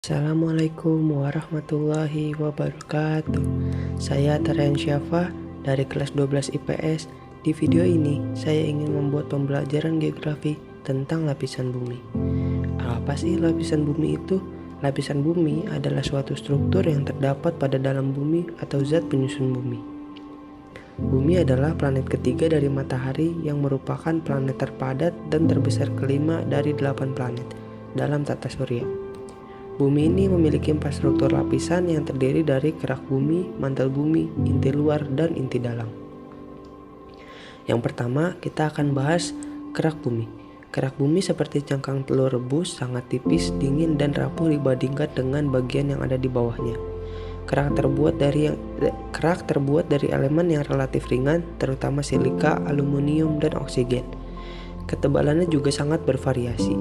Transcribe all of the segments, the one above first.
Assalamualaikum warahmatullahi wabarakatuh. Saya Tarian Syafa dari kelas 12 IPS. Di video ini, saya ingin membuat pembelajaran geografi tentang lapisan bumi. Apa sih lapisan bumi itu? Lapisan bumi adalah suatu struktur yang terdapat pada dalam bumi atau zat penyusun bumi. Bumi adalah planet ketiga dari matahari yang merupakan planet terpadat dan terbesar kelima dari 8 planet dalam tata surya. Bumi ini memiliki 4 struktur lapisan yang terdiri dari kerak bumi, mantel bumi, inti luar, dan inti dalam. Yang pertama, kita akan bahas kerak bumi. Kerak bumi seperti cangkang telur rebus, sangat tipis, dingin, dan rapuh dibandingkan dengan bagian yang ada di bawahnya. Kerak terbuat dari elemen yang relatif ringan, terutama silika, aluminium, dan oksigen. Ketebalannya juga sangat bervariasi.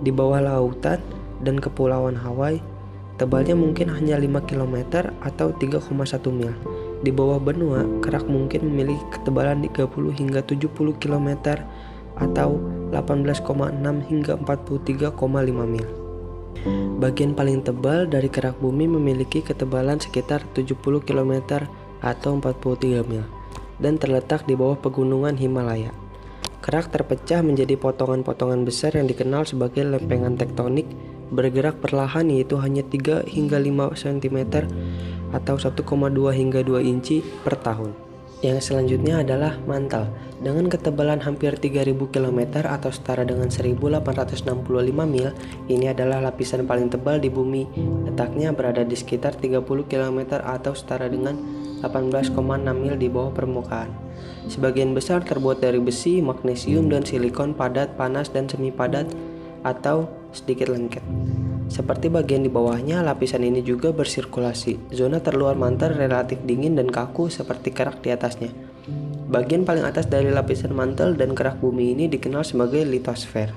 Di bawah lautan dan kepulauan Hawaii, tebalnya mungkin hanya 5 km atau 3,1 mil. Di bawah benua, kerak mungkin memiliki ketebalan 30 hingga 70 km atau 18,6 hingga 43,5 mil. Bagian paling tebal dari kerak bumi memiliki ketebalan sekitar 70 km atau 43 mil dan terletak di bawah pegunungan Himalaya. Kerak terpecah menjadi potongan-potongan besar yang dikenal sebagai lempengan tektonik, bergerak perlahan, yaitu hanya 3 hingga 5 cm atau 1,2 hingga 2 inci per tahun. Yang selanjutnya adalah mantel. Dengan ketebalan hampir 3000 km atau setara dengan 1865 mil, ini adalah lapisan paling tebal di bumi. Letaknya berada di sekitar 30 km atau setara dengan 18,6 mil di bawah permukaan. Sebagian besar terbuat dari besi, magnesium, dan silikon padat, panas, dan semi padat atau sedikit lengket. Seperti bagian di bawahnya, lapisan ini juga bersirkulasi. Zona terluar mantel relatif dingin dan kaku seperti kerak di atasnya. Bagian paling atas dari lapisan mantel dan kerak bumi ini dikenal sebagai litosfer.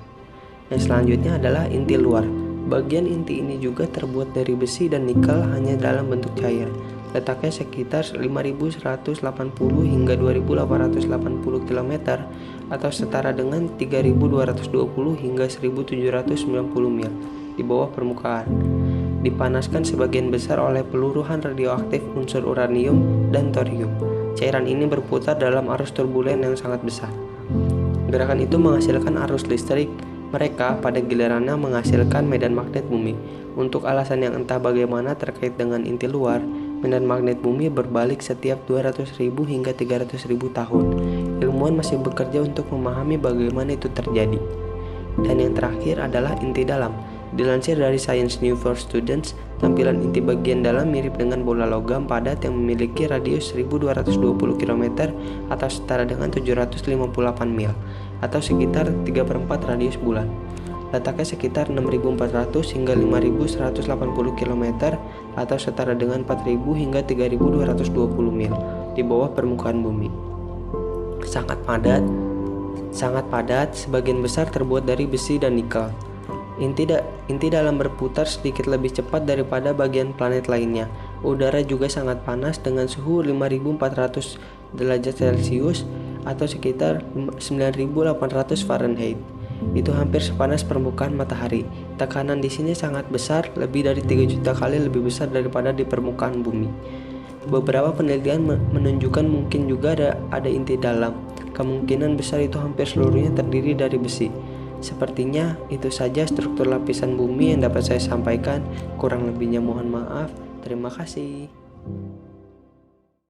Yang selanjutnya adalah inti luar. Bagian inti ini juga terbuat dari besi dan nikel, hanya dalam bentuk cair. Letaknya sekitar 5180 hingga 2880 km atau setara dengan 3220 hingga 1790 mil di bawah permukaan. Dipanaskan sebagian besar oleh peluruhan radioaktif unsur uranium dan thorium. Cairan ini berputar dalam arus turbulen yang sangat besar. Gerakan itu menghasilkan arus listrik. Mereka pada gilirannya menghasilkan medan magnet bumi. Untuk alasan yang entah bagaimana terkait dengan inti luar, medan magnet bumi berbalik setiap 200.000 hingga 300.000 tahun. Ilmuwan masih bekerja untuk memahami bagaimana itu terjadi. Dan yang terakhir adalah inti dalam. Dilansir dari Science News for Students, tampilan inti bagian dalam mirip dengan bola logam padat yang memiliki radius 1220 km atau setara dengan 758 mil atau sekitar 3/4 radius bulan. Letaknya sekitar 6.400 hingga 5.180 km atau setara dengan 4.000 hingga 3.220 mil di bawah permukaan bumi. Sangat padat, sebagian besar terbuat dari besi dan nikel. Inti dalam berputar sedikit lebih cepat daripada bagian planet lainnya. Udara juga sangat panas dengan suhu 5.400 derajat Celcius atau sekitar 9.800 Fahrenheit. Itu hampir sepanas permukaan matahari. Tekanan di sini sangat besar, lebih dari 3 juta kali lebih besar daripada di permukaan bumi. Beberapa penelitian menunjukkan mungkin juga ada inti dalam. Kemungkinan besar itu hampir seluruhnya terdiri dari besi. Sepertinya itu saja struktur lapisan bumi yang dapat saya sampaikan. Kurang lebihnya mohon maaf. Terima kasih.